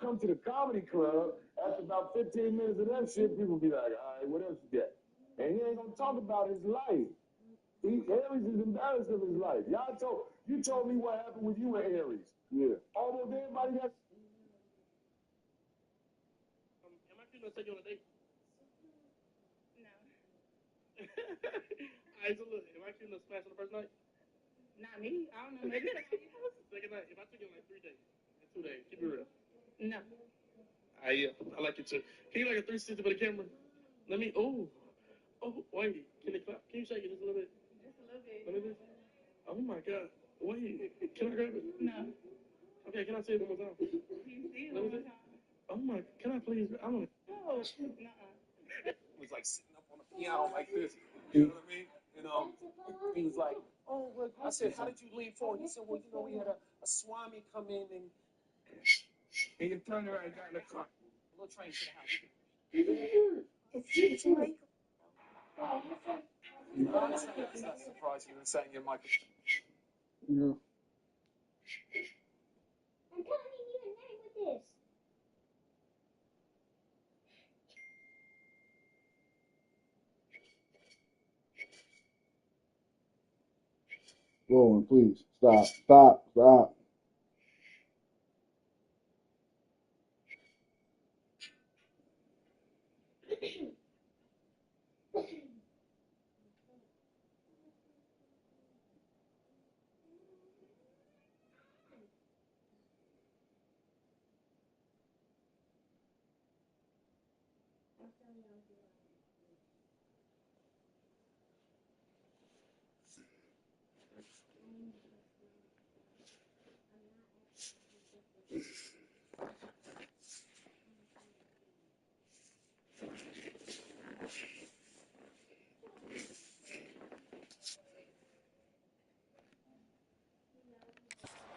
Come to the comedy club, after about 15 minutes of that shit, people be like, all right, what else you got? And he ain't gonna talk about his life. Aries is embarrassed of his life. You told me what happened with you and Aries. Yeah. Almost everybody got. Am I gonna take you on a date? No. Alright, so look, am I gonna smash on the first night? Not me. I don't know. Maybe Second night. If I took you on like 3 days, in 2 days, keep it real. No. I like it too. Can you like a 360 for the camera? Let me. Oh, wait. Can it clap? Can you shake it just a little bit? Just a little bit. Let me do. Oh my God. Wait. Can I grab it? No. Okay. Can I see it one more time? Can you see it one more time? Oh my. Can I please? I want to. No. Nuh-uh. It was like sitting up on the piano like this. You know what I mean? You know, he was like, oh, well, I said, how did you lean forward? He said, well, you know, we had a Swami come in and you turned around and got in the car. We'll train to the house. It's Michael. Honestly, that's not surprising. You're saying you're Michael. Yeah. I'm telling you a name with this. Lauren, please. Stop.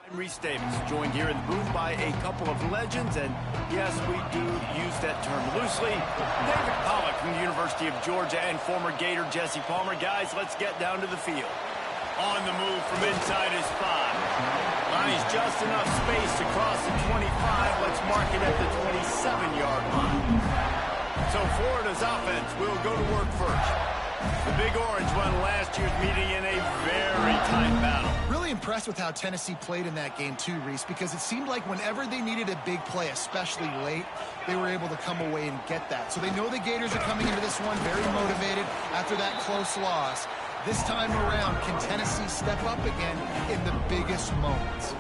I'm Reese Davis, joined here in the booth by a couple of legends, and yes, we do use that term loosely. David Pollack from the University of Georgia and former Gator Jesse Palmer. Guys, let's get down to the field. On the move from inside his 5. Finds just enough space to cross the 25. Let's mark it at the 27-yard line. So Florida's offense will go to work first. The Big Orange won last year's meeting in a very tight battle. Really impressed with how Tennessee played in that game too, Reese, because it seemed like whenever they needed a big play, especially late, they were able to come away and get that. So they know the Gators are coming into this one very motivated after that close loss. This time around, can Tennessee step up again in the biggest moments?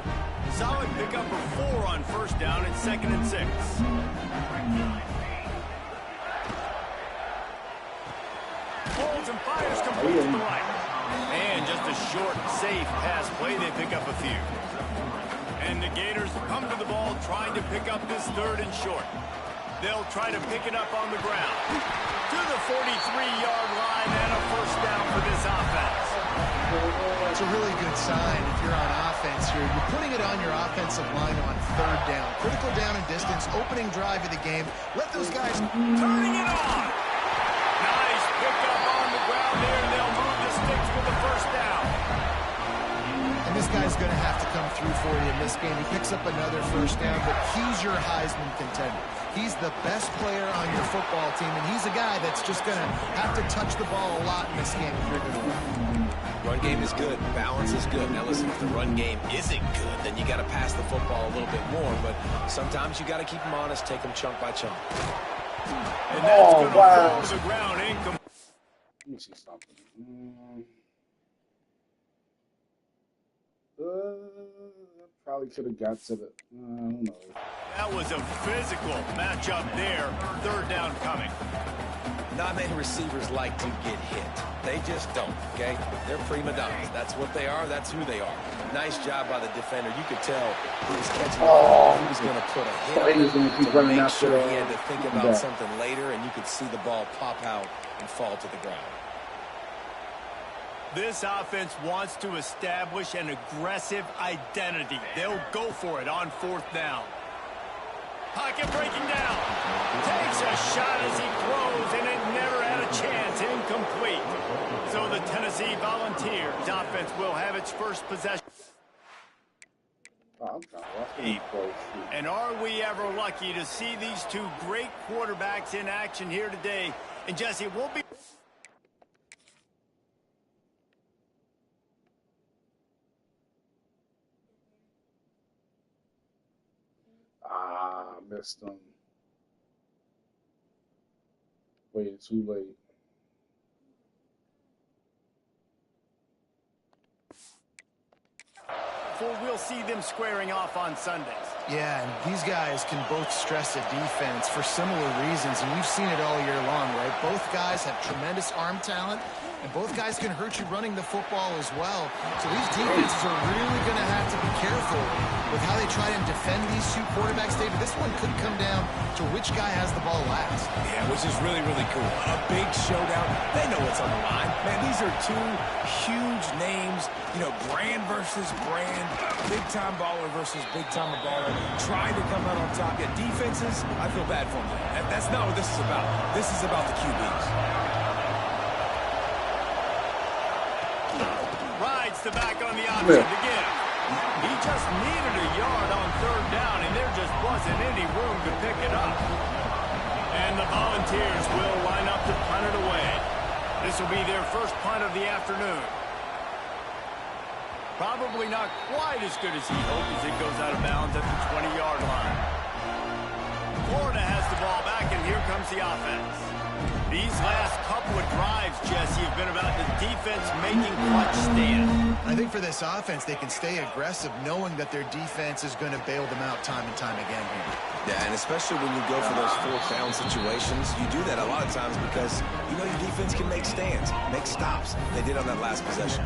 Solid pickup of 4 on first down and 2nd and 6. Holds and fires complete to the right. And just a short, safe pass play. They pick up a few. And the Gators come to the ball trying to pick up this 3rd and short. They'll try to pick it up on the ground. To the 43-yard line and a first down for this offense. It's a really good sign if you're on offense here. You're putting it on your offensive line on 3rd down. Critical down and distance, opening drive of the game. Let those guys... Turning it on. Nice pickup on the ground there. They'll move the sticks with the first down. And this guy's going to have to come through for you in this game. He picks up another first down, but he's your Heisman contender. He's the best player on your football team, and he's a guy that's just going to have to touch the ball a lot in this game if you're going to win. Run game is good. Balance is good. Now, listen, if the run game isn't good, then you got to pass the football a little bit more. But sometimes you got to keep them honest, take them chunk by chunk. And that's going to fall to the ground. Incomplete. Let me see something. Probably could have got to the. Who knows? That was a physical matchup there. 3rd down coming. Not many receivers like to get hit. They just don't, okay? They're prima donnas. That's what they are. That's who they are. Nice job by the defender. You could tell he was catching the ball. He was going to put a hit on it to make sure he had to think about something later, and you could see the ball pop out and fall to the ground. This offense wants to establish an aggressive identity. They'll go for it on 4th down. Pocket breaking down. Takes a shot as he throws, and it never had a chance. Incomplete. So the Tennessee Volunteers offense will have its first possession. And are we ever lucky to see these two great quarterbacks in action here today? And Jesse, we'll be... I missed them. Waited too late. We'll see them squaring off on Sundays. Yeah, and these guys can both stress a defense for similar reasons, and we've seen it all year long, right? Both guys have tremendous arm talent, and both guys can hurt you running the football as well. So these defenses are really going to have to be careful with how they try and defend these two quarterbacks, David. This one could come down to which guy has the ball last. Yeah, which is really, really cool. A big showdown. They know what's on the line. Man, these are two huge names, you know, brand versus brand, big-time baller versus big-time baller, trying to come out on top. Yeah, defenses, I feel bad for them. That's not what this is about. This is about the QBs. Rides the back on the option to give. He just needed a yard on third down, and there just wasn't any room to pick it up. And the Volunteers will line up to punt it away. This will be their first punt of the afternoon. Probably not quite as good as he hoped as it goes out of bounds at the 20-yard line. Florida has the ball back, and here comes the offense. These last couple of drives, Jesse, have been about the defense making clutch stand. I think for this offense, they can stay aggressive knowing that their defense is going to bail them out time and time again here. Yeah, and especially when you go for those fourth down situations, you do that a lot of times because you know your defense can make stands, make stops. They did on that last possession.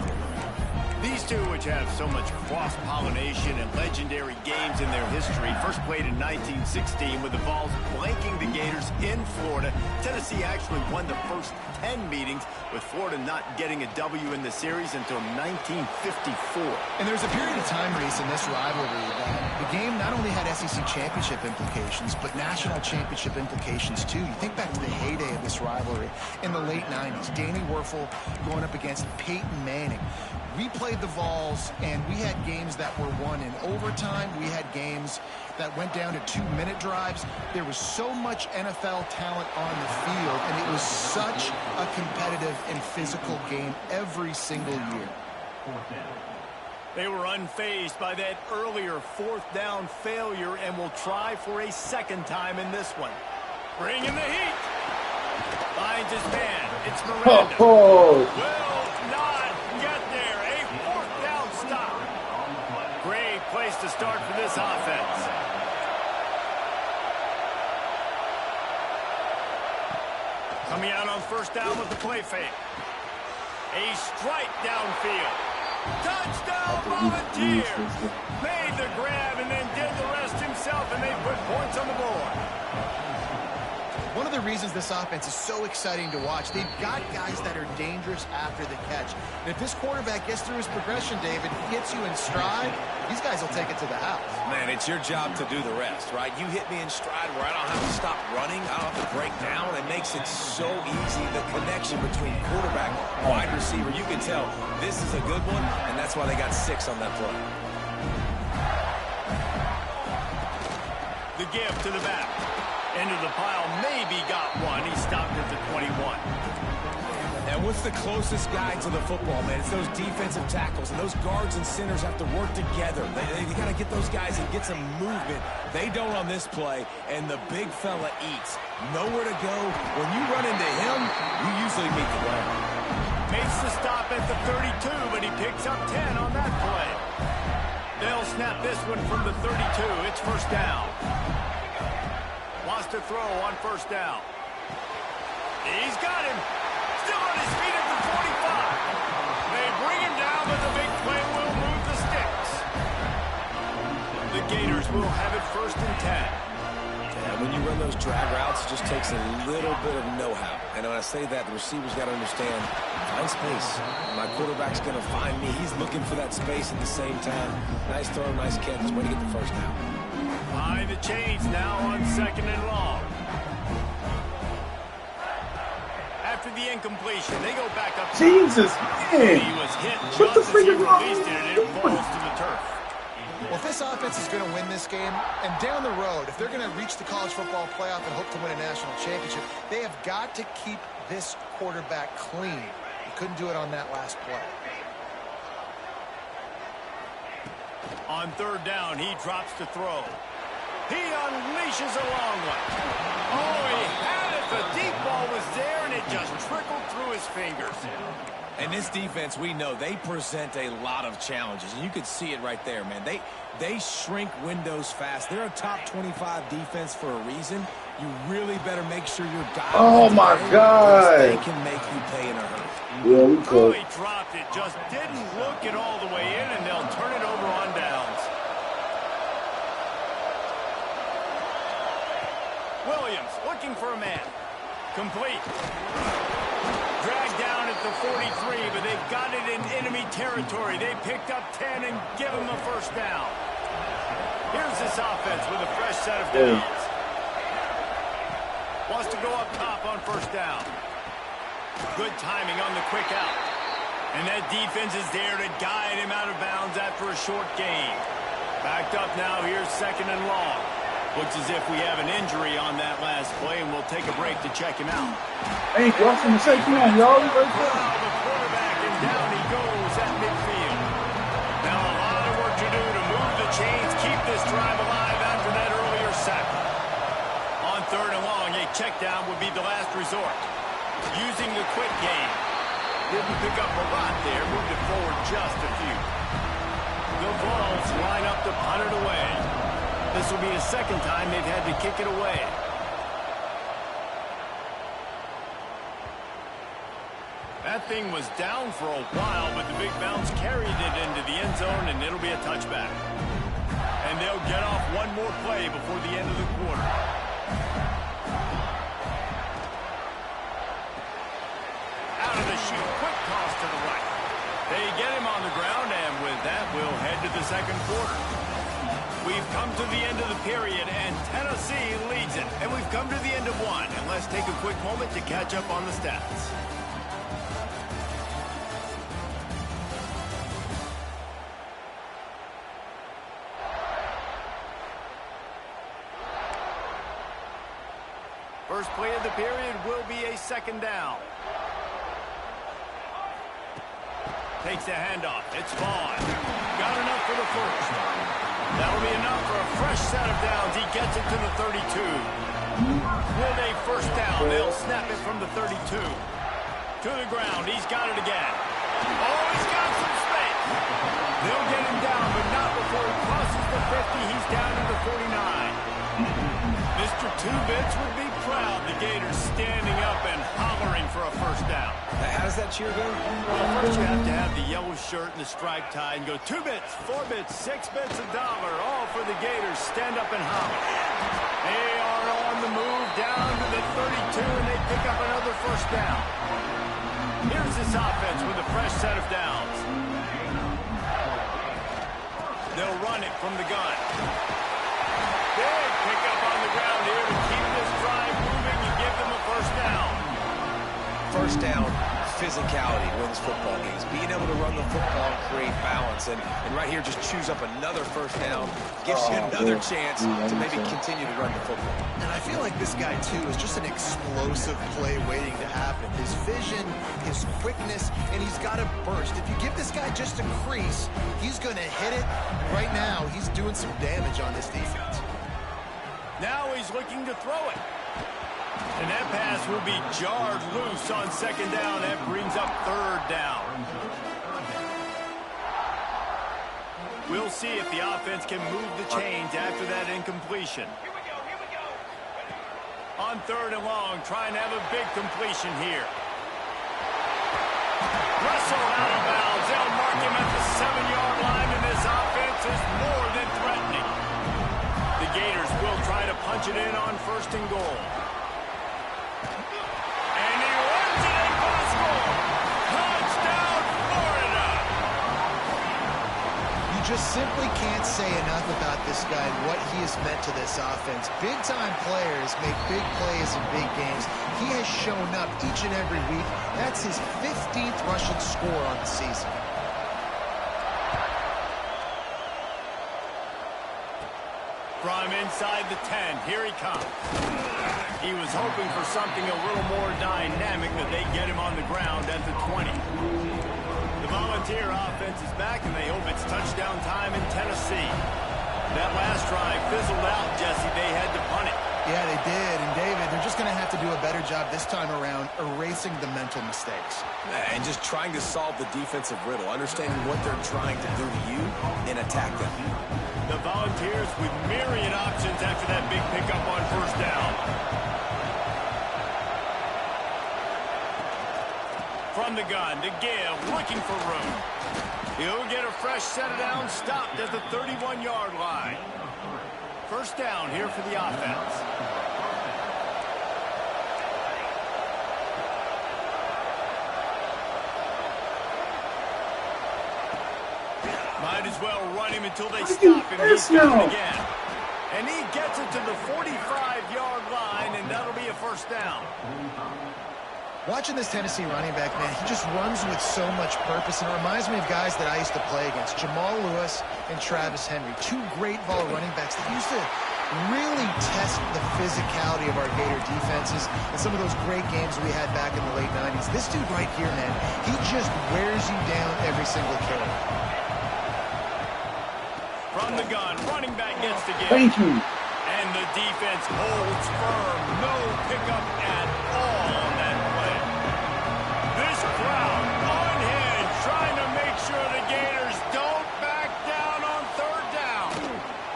These two, which have so much cross-pollination and legendary games in their history, first played in 1916 with the Vols blanking the Gators in Florida. Tennessee actually won the first 10 meetings, with Florida not getting a W in the series until 1954. And there's a period of time, Reese, in this rivalry that the game not only had SEC championship implications, but national championship implications too. You think back to the heyday of this rivalry in the late 90s. Danny Werfel going up against Peyton Manning. We played the Vols, and we had games that were won in overtime. We had games that went down to 2-minute drives. There was so much NFL talent on the field, and it was such a competitive and physical game every single year. They were unfazed by that earlier fourth down failure and will try for a second time in this one. Bringing the heat. Finds his man. It's Miranda. Will not get there. A fourth down stop. Great place to start for this offense. Coming out on first down with the play fake. A strike downfield. Touchdown Volunteers! Made the grab and then did the rest himself, and they put points on the board. One of the reasons this offense is so exciting to watch, they've got guys that are dangerous after the catch. And if this quarterback gets through his progression, David, he hits you in stride, these guys will take it to the house. Man, it's your job to do the rest, right? You hit me in stride where I don't have to stop running. I don't have to break down. It makes it so easy. The connection between quarterback and wide receiver, you can tell this is a good one, and that's why they got 6 on that play. The give to the back. Into the pile, maybe got one. He stopped at the 21. And what's the closest guy to the football, man? It's those defensive tackles, and those guards and centers have to work together. They got to get those guys and get some movement. They don't on this play, and the big fella eats. Nowhere to go. When you run into him, you usually meet the ground. Makes the stop at the 32, but he picks up 10 on that play. They'll snap this one from the 32. It's first down. Wants to throw on first down. He's got him. Still on his feet at the 45. They bring him down, but the big play will move the sticks. The Gators will have it first and 10. Yeah, when you run those drag routes, it just takes a little bit of know-how. And when I say that, the receiver's got to understand, find space. My quarterback's going to find me. He's looking for that space at the same time. Nice throw, nice catch. Way to get the first down. Behind the chains now on second and long. After the incompletion, they go back up. Jesus, man. He was hit What the just as freak he is wrong released it, and it falls to the turf. Well, if this offense is going to win this game, and down the road, if they're going to reach the college football playoff and hope to win a national championship, they have got to keep this quarterback clean. He couldn't do it on that last play. On third down, he drops to throw. He unleashes a long one. Oh, he had it. The deep ball was there, and it just trickled through his fingers. And this defense, we know, they present a lot of challenges. And you could see it right there, man. They shrink windows fast. They're a top 25 defense for a reason. You really better make sure you're dialed. Oh, my God. They can make you pay in a hurry. Yeah, we Oh, could. he dropped it. Just didn't look it all the way in, and they'll turn it over on downs. Williams looking for a man. Complete. Dragged down at the 43, but they've got it in enemy territory. They picked up 10 and give him a first down. Here's this offense with a fresh set of downs. Wants to go up top on first down. Good timing on the quick out. And that defense is there to guide him out of bounds after a short gain. Backed up now, here's second and long. Looks as if we have an injury on that last play, and we'll take a break to check him out. Hey, y'all finna say, come on, y'all. The quarterback, and down he goes at midfield. Now a lot of work to do to move the chains, keep this drive alive after that earlier sack. On third and long, a check down would be the last resort. Using the quick game. Didn't pick up a lot there, moved it forward just a few. The Vols line up to punt it away. This will be the second time they've had to kick it away. That thing was down for a while, but the big bounce carried it into the end zone, and it'll be a touchback. And they'll get off one more play before the end of the quarter. Out of the chute, quick toss to the right. They get him on the ground, and with that, we'll head to the second quarter. We've come to the end of the period, and Tennessee leads it. And we've come to the end of one. And let's take a quick moment to catch up on the stats. First play of the period will be a second down. Takes the handoff. It's Vaughn. Got enough for the first. That'll be enough for a fresh set of downs. He gets it to the 32. With a first down, they'll snap it from the 32. To the ground. He's got it again. Oh, he's got some space. They'll get him down, but not before he crosses the 50. He's down to the 49. Mr. Two-Bits would be proud. The Gators standing up and hollering for a first down. How does that cheer go? Well, first you have to have the yellow shirt and the striped tie and go 2 bits, 4 bits, 6 bits, $1, all for the Gators. Stand up and holler. They are on the move down to the 32, and they pick up another first down. Here's this offense with a fresh set of downs. They'll run it from the gun. Big pickup on the ground here to keep this drive moving and give them a first down. First down, physicality wins football games. Being able to run the football and create balance. And right here, just choose up another first down. Gives you another chance to maybe continue to run the football. And I feel like this guy, too, is just an explosive play waiting to happen. His vision, his quickness, and he's got a burst. If you give this guy just a crease, he's going to hit it. Right now, he's doing some damage on this defense. Now he's looking to throw it. And that pass will be jarred loose on second down. That brings up third down. We'll see if the offense can move the chains after that incompletion. On third and long, trying to have a big completion here. Russell out of bounds. They'll mark him at the 7-yard line, and this offense is more than threatening. The Gators will try to punch it in on first and goal. And he runs it in for the score. Touchdown, Florida! You just simply can't say enough about this guy and what he has meant to this offense. Big-time players make big plays in big games. He has shown up each and every week. That's his 15th rushing score on the season. inside the 10. Here he comes. He was hoping for something a little more dynamic, that they get him on the ground at the 20. The Volunteer offense is back, and they hope it's touchdown time in Tennessee. That last drive fizzled out, Jesse. They had to punt it. Yeah, they did. And, David, they're just going to have to do a better job this time around erasing the mental mistakes. And just trying to solve the defensive riddle, understanding what they're trying to do to you, and attack them. The Volunteers with myriad options after that big pickup on first down. From the gun to give, looking for room. He'll get a fresh set of downs, stopped at the 31-yard line. First down here for the offense. Might as well run him until they stop him. He's got it again. And he gets it to the 45-yard line, and that'll be a first down. Watching this Tennessee running back, man, he just runs with so much purpose, and it reminds me of guys that I used to play against, Jamal Lewis and Travis Henry, two great ball running backs that used to really test the physicality of our Gator defenses and some of those great games we had back in the late 90s. This dude right here, man, he just wears you down every single carry. From the gun, running back gets the give. Thank you. And the defense holds firm. No pickup at all on that play. This crowd unhinged, trying to make sure the Gators don't back down on third down.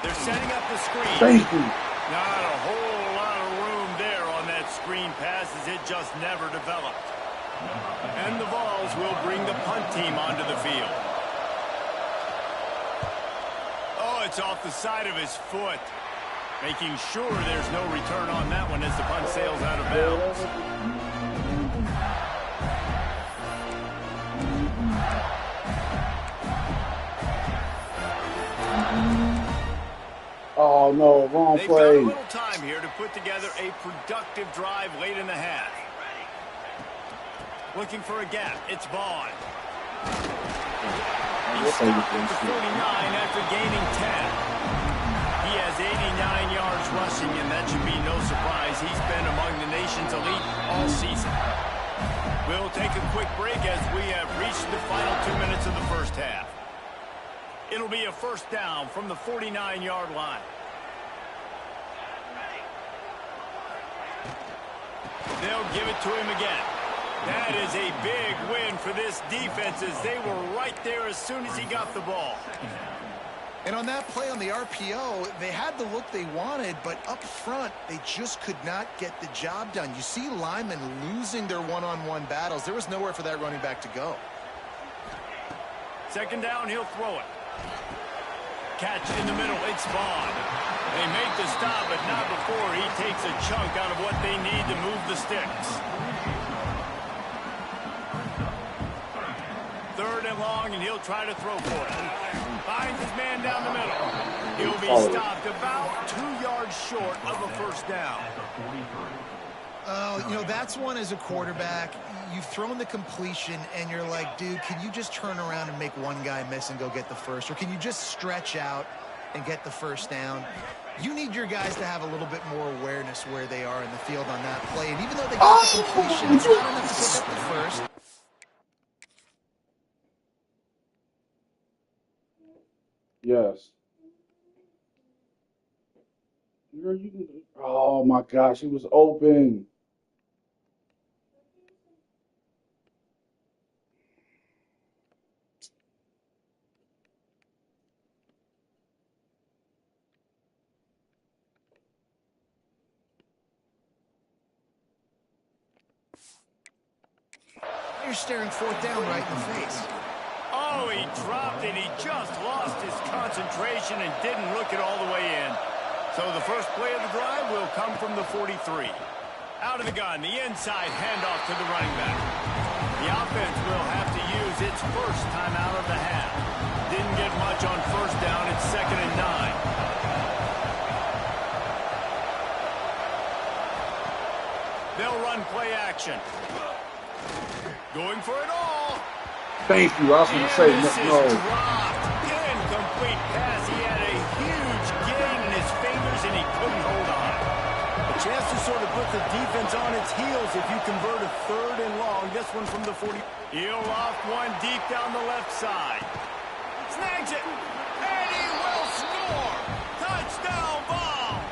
They're setting up the screen. Thank you. Not a whole lot of room there on that screen pass, as it just never developed. And the Vols will bring the punt team onto the field. Oh, it's off the side of his foot. Making sure there's no return on that one as the punt sails out of bounds. Oh, no, wrong They've play. got a little time here to put together a productive drive late in the half. Looking for a gap. It's Vaughn. He's stopped at the 49 after gaining 10. He has 89 yards rushing, and that should be no surprise. He's been among the nation's elite all season. We'll take a quick break as we have reached the final 2 minutes of the first half. It'll be a first down from the 49-yard line. They'll give it to him again. That is a big win for this defense, as they were right there as soon as he got the ball. And on that play on the RPO, they had the look they wanted, but up front, they just could not get the job done. You see linemen losing their one-on-one battles. There was nowhere for that running back to go. Second down, he'll throw it. Catch in the middle, it's Vaughn. They make the stop, but not before he takes a chunk out of what they need to move the sticks. Third and long, and he'll try to throw for it. Finds his man down the middle. He'll be stopped about 2 yards short of a first down. Oh, you know, that's one as a quarterback. You've thrown the completion, and you're like, dude, can you just turn around and make one guy miss and go get the first? Or can you just stretch out and get the first down? You need your guys to have a little bit more awareness where they are in the field on that play. And even though they got the completion, it's not enough to pick up the first. Yes. Oh, my gosh. He was open. You're staring fourth down right in the face. Oh, he dropped it. He just lost his concentration and didn't look it all the way in. So the first play of the drive will come from the 43. Out of the gun, the inside handoff to the running back. The offense will have to use its first time out of the half. Didn't get much on first down. It's 2nd and 9. They'll run play action. Going for it all. Thank you. I was going to say no. Dropped. Incomplete pass. He had a huge gain in his fingers, and he Chance to sort of put the defense on its heels if you convert a 3rd and long. This one from the 40. He'll loft one deep down the left side. Snags it. And he will score. Touchdown, Vols.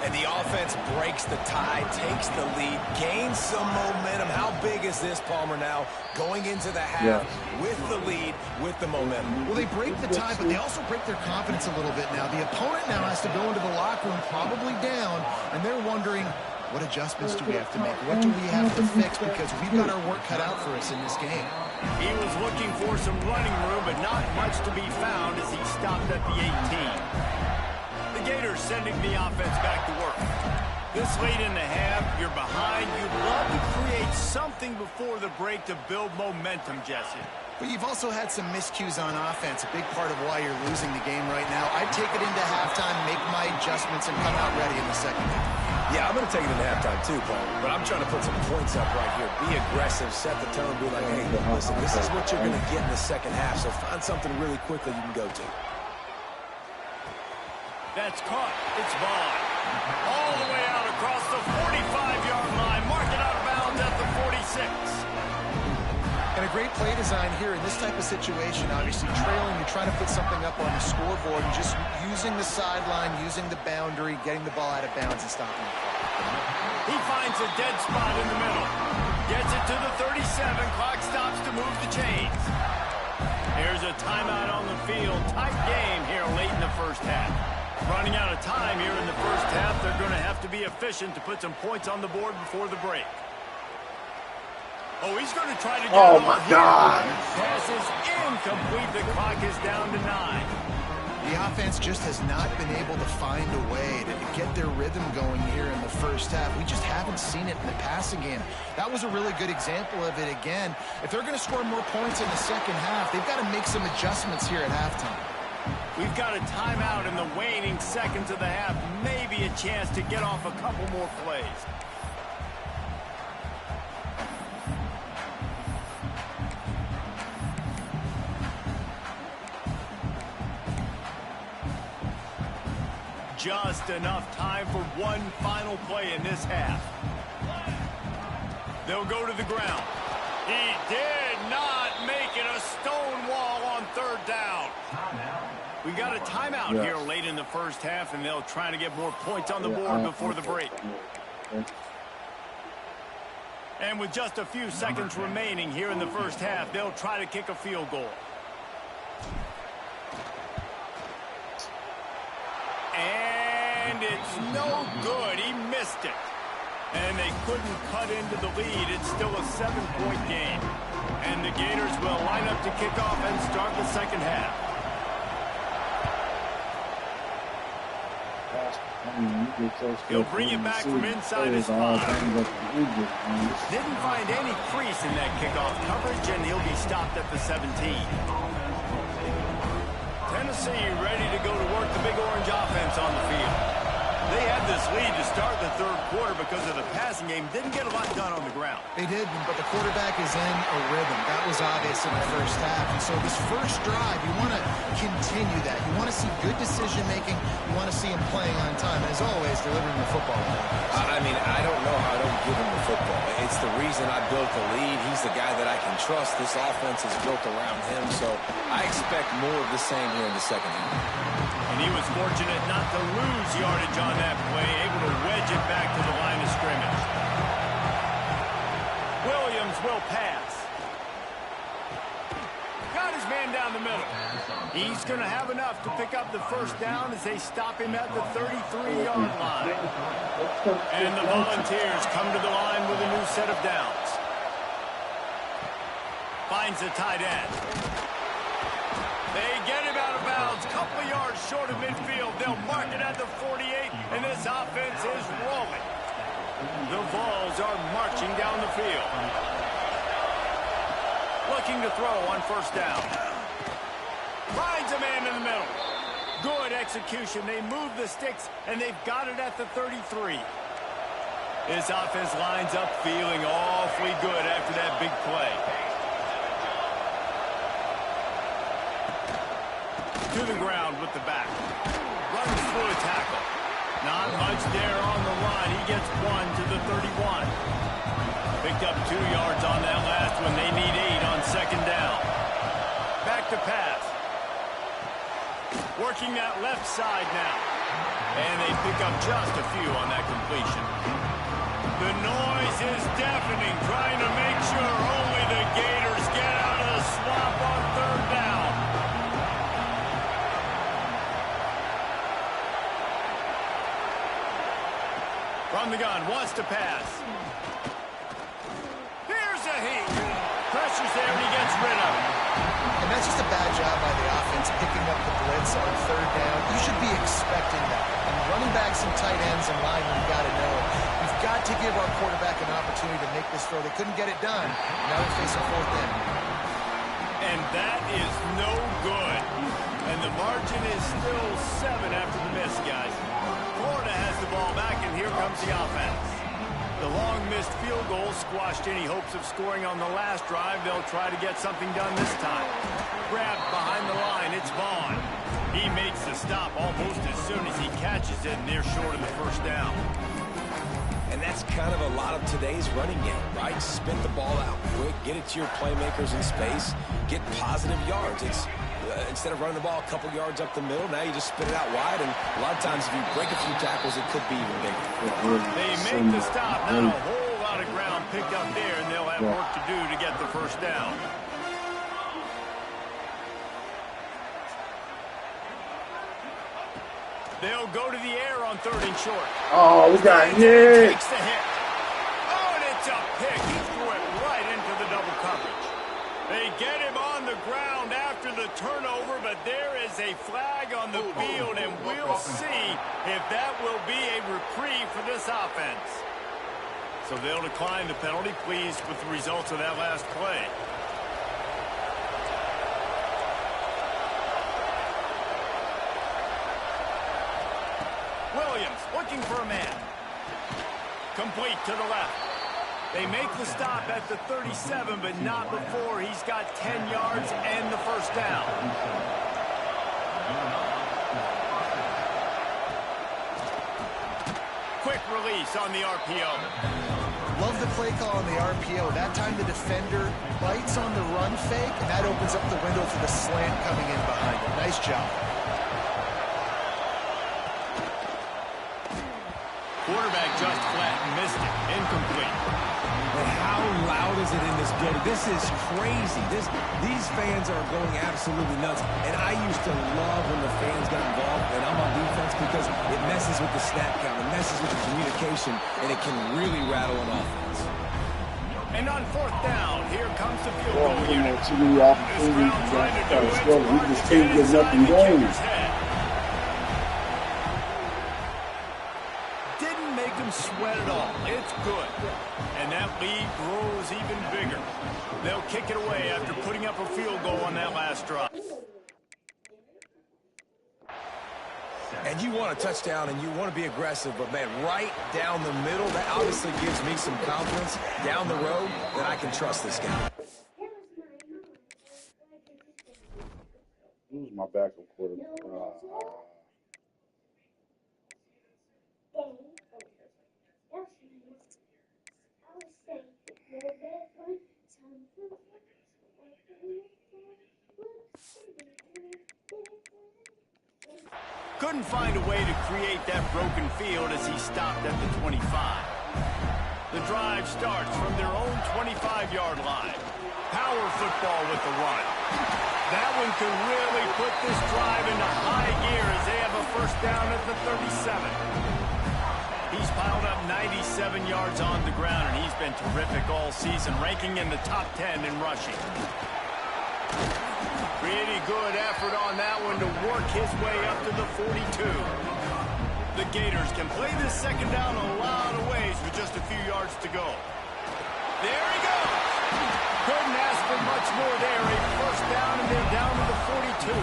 And the offense breaks the tie, takes the lead, gains some momentum. How big is this, Palmer, now? Going into the half with the lead, with the momentum. Well, they break the tie, but they also break their confidence a little bit now. The opponent now has to go into the locker room probably down, and they're wondering, what adjustments do we have to make? What do we have to fix? Because we've got our work cut out for us in this game. He was looking for some running room, but not much to be found as he stopped at the 18. The Gators sending the offense back to work. This late in the half, you're behind. You'd love to create something before the break to build momentum, Jesse. But you've also had some miscues on offense, a big part of why you're losing the game right now. I'd take it into halftime, make my adjustments, and come out ready in the second half. Yeah, I'm going to take it into halftime too, Paul. But I'm trying to put some points up right here. Be aggressive, set the tone, be like, hey, listen, this is what you're going to get in the second half, so find something really quickly you can go to. That's caught. It's Vaughn. All the way out across the 45-yard line. Mark it out of bounds at the 46. And a great play design here in this type of situation. Obviously trailing, you're trying to put something up on the scoreboard and just using the sideline, using the boundary, getting the ball out of bounds and stopping the clock. He finds a dead spot in the middle. Gets it to the 37. Clock stops to move the chains. Here's a timeout on the field. Tight game here late in the first half. Running out of time here in the first half. They're going to have to be efficient to put some points on the board before the break. Oh, he's going to try to get Oh, it my off God. here. Pass is incomplete. The clock is down to 9. The offense just has not been able to find a way to get their rhythm going here in the first half. We just haven't seen it in the passing game. That was a really good example of it again. If they're going to score more points in the second half, they've got to make some adjustments here at halftime. We've got a timeout in the waning seconds of the half. Maybe a chance to get off a couple more plays. Just enough time for one final play in this half. They'll go to the ground. He did not make it a stone wall on 3rd down. We got a timeout here late in the first half, and they'll try to get more points on the board before the break. And with just a few seconds remaining here in the first half, they'll try to kick a field goal. And it's no good. He missed it. And they couldn't cut into the lead. It's still a 7-point game. And the Gators will line up to kick off and start the second half. He'll bring it back from inside his 5. Didn't find any crease in that kickoff coverage, and he'll be stopped at the 17. Tennessee ready to go to work the Big Orange offense on the field. They had this lead to start the 3rd quarter because of the passing game. Didn't get a lot done on the ground. They did, but the quarterback is in a rhythm. That was obvious in the first half. And so this first drive, you want to continue that. You want to see good decision-making. You want to see him playing on time. And as always, delivering the football. I mean, I don't know how I don't give him the football. It's the reason I built the lead. He's the guy that I can trust. This offense is built around him. So I expect more of the same here in the second half. And he was fortunate not to lose yardage on that play, able to wedge it back to the line of scrimmage. Williams will pass. Got his man down the middle. He's going to have enough to pick up the first down as they stop him at the 33-yard line. And the Volunteers come to the line with a new set of downs. Finds the tight end. They get him out of bounds, couple of yards short of midfield. They'll mark it at the 48, and this offense is rolling. The Vols are marching down the field. Looking to throw on first down. Finds a man in the middle. Good execution. They move the sticks, and they've got it at the 33. This offense lines up feeling awfully good after that big play. To the ground with the back. Runs through a tackle. Not much there on the line. He gets 1 to the 31. Picked up 2 yards on that last one. They need 8 on second down. Back to pass. Working that left side now. And they pick up just a few on that completion. The noise is deafening, trying to make sure only the Gators get out of the swamp on third down. From the gun, wants to pass. Here's a heat. Pressure's there and he gets rid of it. And that's just a bad job by the offense picking up the blitz on third down. You should be expecting that. And running backs and tight ends and linemen, you got to know. We've got to give our quarterback an opportunity to make this throw. They couldn't get it done. Now they're facing fourth down. And that is no good. And the margin is still 7 after the miss, guys. Florida has the ball back, and here comes the offense. The long missed field goal squashed any hopes of scoring on the last drive. They'll try to get something done this time. Grabbed behind the line, it's Vaughn. He makes the stop almost as soon as he catches it, and they're short of the first down. And that's kind of a lot of today's running game, right? Spit the ball out quick, get it to your playmakers in space, get positive yards. It's instead of running the ball a couple yards up the middle, now you just spit it out wide, and a lot of times if you break a few tackles, it could be even bigger. They make the stop. Not a whole lot of ground picked up there, and they'll have work to do to get the first down. They'll go to the air on 3rd and short. Oh, we got hit. Takes the hit. Oh, and it's a pick. He threw it right into the double coverage. They get him on the ground after the turnover, but there is a flag on the field, and we'll see if that will be a reprieve for this offense. So they'll decline the penalty, pleased with the results of that last play. Williams looking for a man. Complete to the left. They make the stop at the 37, but not before he's got 10 yards and the first down. Quick release on the RPO. Love the play call on the RPO. That time the defender bites on the run fake, and that opens up the window for the slant coming in behind him. Nice job. Quarterback just flat and missed it. Incomplete. And how loud is it in this building? This is crazy. These fans are going absolutely nuts. And I used to love when the fans got involved, and I'm on defense, because it messes with the snap count, it messes with the communication, and it can really rattle an offense. And on 4th down, here comes the field goal unit. Too many opportunities. We just can't get nothing going. Didn't make him sweat at all. It's good. And that lead grows even bigger. They'll kick it away after putting up a field goal on that last drive. And you want a touchdown and you want to be aggressive, but man, right down the middle, that obviously gives me some confidence down the road that I can trust this guy. Who's my backup quarterback? Couldn't find a way to create that broken field as he stopped at the 25. The drive starts from their own 25-yard line. Power football with the run. That one could really put this drive into high gear as they have a first down at the 37. He's piled up 97 yards on the ground, and he's been terrific all season, ranking in the top 10 in rushing. Pretty good effort on that one to work his way up to the 42. The Gators can play this second down a lot of ways with just a few yards to go. There he goes. Couldn't ask for much more there. A first down, and they're down to the 42.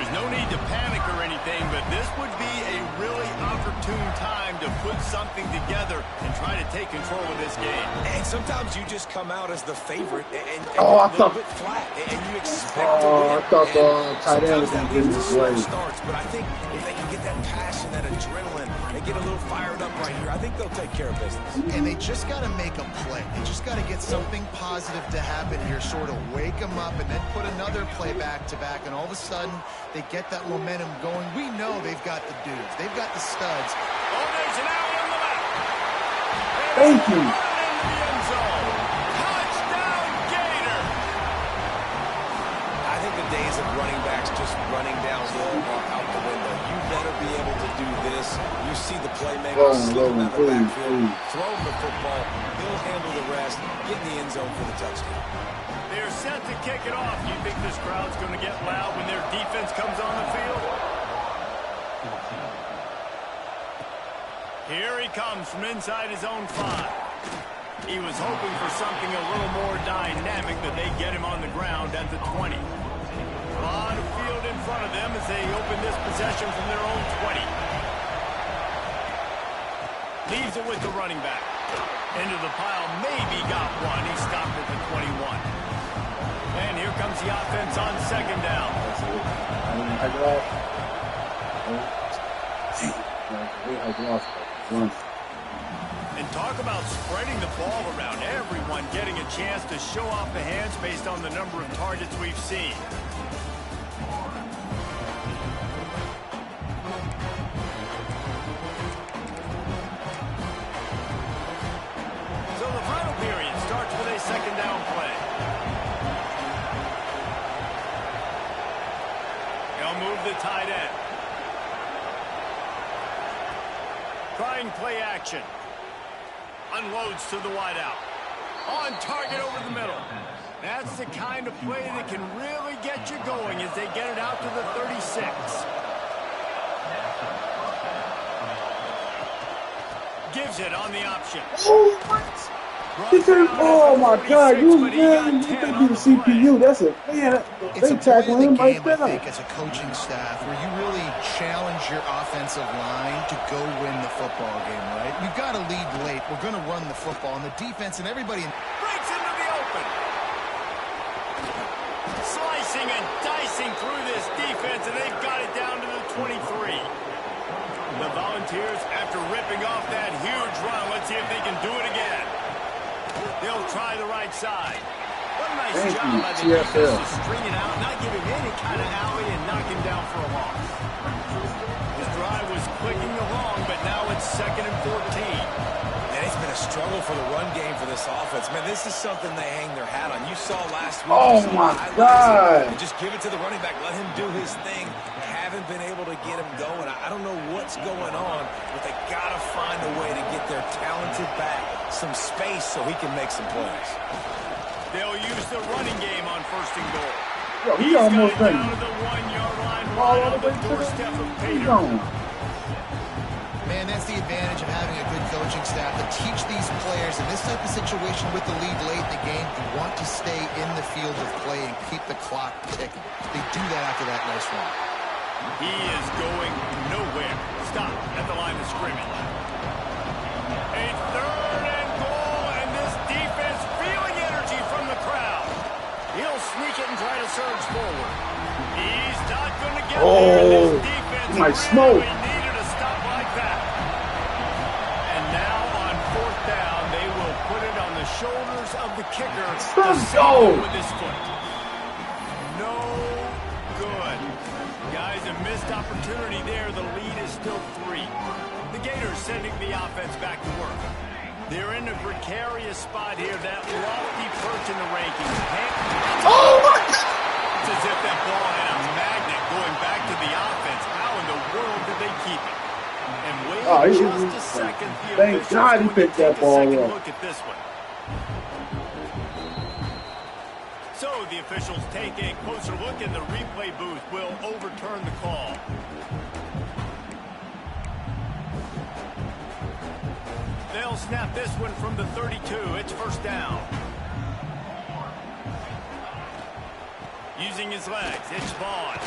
There's no need to panic or anything, but this would be a really opportune time to put something together and try to take control of this game. And sometimes you just come out as the favorite and Oh, a little bit flat, and you expect to win. I thought the tight end was Sometimes that going to leads get to his slow way. starts, but I think if they can get that passion, that adrenaline, they get a little fired up right here, I think they'll take care of business. And they just got to make a play. They just got to get something positive to happen here, sort of wake them up and then put another play back-to-back, and all of a sudden they get that momentum going. We know they've got the dudes. They've got the studs. Oh, there's an out on the left. Thank you. Touchdown, Gator. I think the days of running backs just running downhill are out the window. You better be able to do this. You see the playmaker slipping out the backfield, throw him the football. He'll handle the rest, get in the end zone for the touchdown. They're set to kick it off. You think this crowd's going to get loud when their defense comes on the field? Here he comes from inside his own 5. He was hoping for something a little more dynamic, but they get him on the ground at the 20. A lot of field in front of them as they open this possession from their own 20. Leaves it with the running back. Into the pile, maybe got one. He stopped at the 21. And here comes the offense on second down. And talk about spreading the ball around. Everyone getting a chance to show off the hands based on the number of targets we've seen. So the final period starts with a second down play. They'll move the tight end. Trying play action. Unloads to the wideout. On target over the middle. That's the kind of play that can really get you going as they get it out to the 36. Gives it on the option. Oh, what? Oh my God! You think you the CPU? That's a man. They tackling him right there. I think as a coaching staff, where you really challenge your offensive line to go win the football game, right? We've got to lead late. We're going to run the football, and the defense and everybody Breaks into the open. Slicing and dicing through this defense, and they've got it down to the 23. The Volunteers, after ripping off that huge run, let's see if they can do it again. They'll try the right side. What a nice job by the defense to string it out, not give him any kind of alley, and knock him down for a loss. His drive was clicking along, but now it's 2nd and 14. And it's been a struggle for the run game for this offense. Man, this is something they hang their hat on. You saw last week. Oh my God! Just give it to the running back. Let him do his thing. Haven't been able to get him going. I don't know what's going on, but they got to find a way to get their talented back some space so he can make some plays. They'll use the running game on 1st and goal. Yo, he almost got it done. down to the 1-yard line, right on the doorstep of Pater. Man, that's the advantage of having a good coaching staff to teach these players in this type of situation with the lead late in the game. You want to stay in the field of play and keep the clock ticking. They do that after that nice run. He is going nowhere. Stop at the line of scrimmage. A 3rd and goal, and this defense feeling energy from the crowd. He'll sneak it and try to surge forward. He's not going to get there. This defense really needed a stop like that. And now on 4th down, they will put it on the shoulders of the kicker to save with his foot. No good. Guys, a missed opportunity there. The lead is still 3. The Gators sending the offense back to work. They're in a precarious spot here. That lofty perch in the rankings. Oh my! It's as if that ball had a magnet going back to the offense. How in the world did they keep it? And wait just a second. Thank God he picked that ball up. Look at this one. So the officials take a closer look, and the replay booth will overturn the call. They'll snap this one from the 32. It's 1st down. Using his legs, it's Vaughn.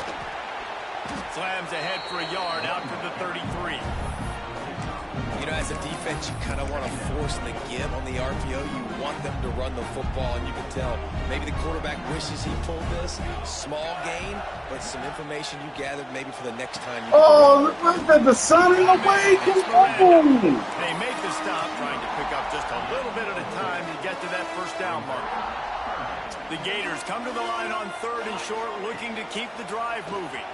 Slams ahead for a yard out to the 33. You know, as a defense, you kind of want to force the give on the RPO. You want them to run the football, and you can tell maybe the quarterback wishes he pulled this. Small gain, but some information you gathered maybe for the next time. Oh, look at the sun in the way. Come on. They make the stop, trying to pick up just a little bit at a time to get to that first down mark. The Gators come to the line on 3rd and short, looking to keep the drive moving.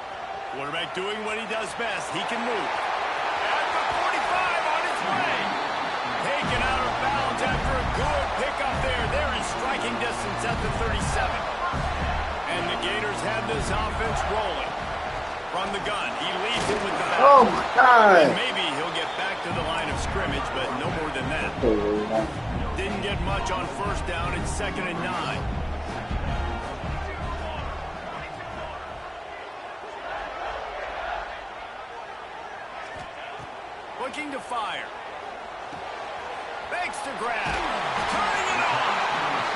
Quarterback doing what he does best. He can move. At the 45 on his way. Taken out of bounds after a good pickup there. They're in striking distance at the 37. And the Gators have this offense rolling. From the gun, he leads it with the back. Oh, my God. And maybe he'll get back to the line of scrimmage, but no more than that. Didn't get much on first down. It's 2nd and 9. Looking to fire. Fakes to grab. Turning it on.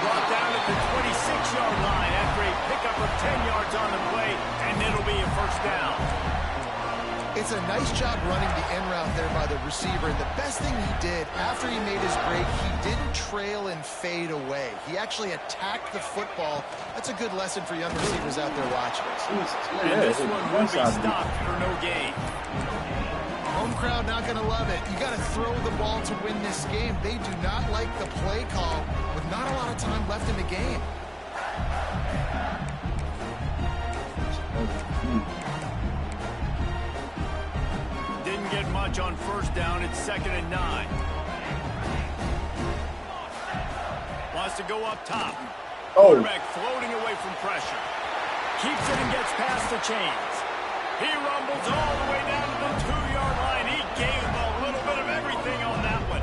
Brought down at the 26-yard line after a pickup of 10 yards on the play, and it'll be a first down. It's a nice job running the end route there by the receiver. And the best thing he did after he made his break, he didn't trail and fade away. He actually attacked the football. That's a good lesson for young receivers out there watching. And this one will be stopped for no gain. Home crowd not going to love it. You got to throw the ball to win this game. They do not like the play call with not a lot of time left in the game. Didn't get much on first down. It's 2nd and 9. Wants to go up top. Quarterback floating away from pressure. Keeps it and gets past the chains. He rumbles all the way down to the 2-yard line. He gave him a little bit of everything on that one.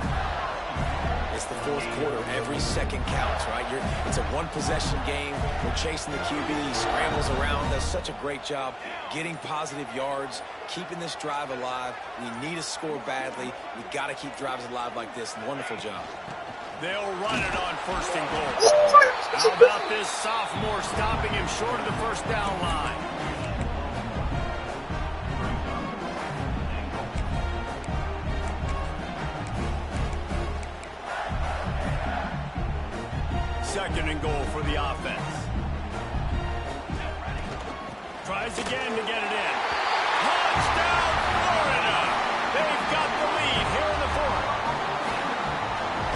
It's the 4th quarter. Every second counts, right? It's a one-possession game. We're chasing the QB. He scrambles around. Does such a great job getting positive yards, keeping this drive alive. We need to score badly. We got to keep drives alive like this. Wonderful job. They'll run it on 1st and goal. How about this sophomore stopping him short of the first down line? Second and goal for the offense. Tries again to get it in. Touchdown, Florida! They've got the lead here in the 4th.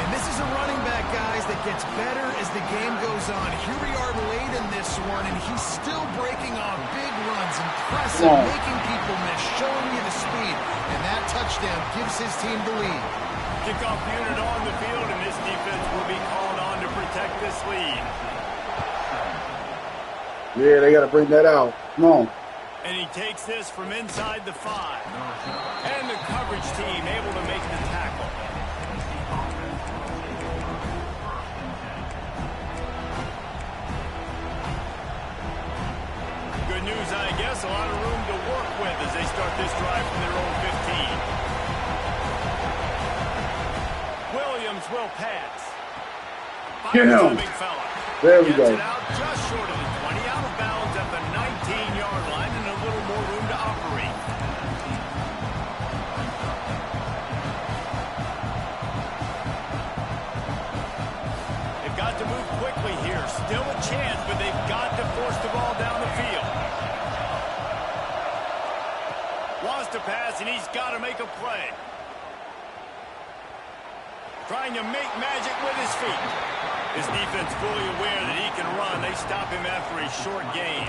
And this is a running back, guys, that gets better as the game goes on. Here we are late in this one, and he's still breaking off big runs, impressive, making people miss, showing you the speed. And that touchdown gives his team the lead. Kickoff unit on the field, and this defense will be called on to protect this lead. Yeah, they got to bring that out. Come on. And he takes this from inside the 5. And the coverage team able to make the tackle. Good news, I guess. A lot of room to work with as they start this drive from their own 15. Williams will pass. Get him. Big fella. There we go. Gets it out just short of the 20, out of bounds at the 19-yard line, and a little more room to operate. They've got to move quickly here. Still a chance, but they've got to force the ball down the field. Wants to pass, and he's got to make a play. Trying to make magic with his feet. His defense fully aware that he can run. They stop him after a short gain.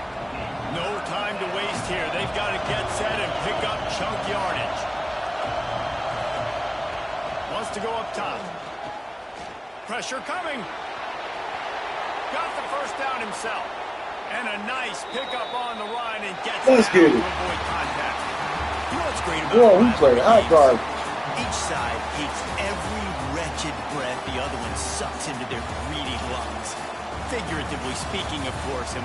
No time to waste here. They've got to get set and pick up chunk yardage. Wants to go up top. Pressure coming. Got the first down himself. And a nice pickup on the line and gets it out to avoid contact. You know what's great about Whoa, he played hot guard. Each side hates every wretched breath the other one sucks into their greedy lungs. Figuratively speaking, of course.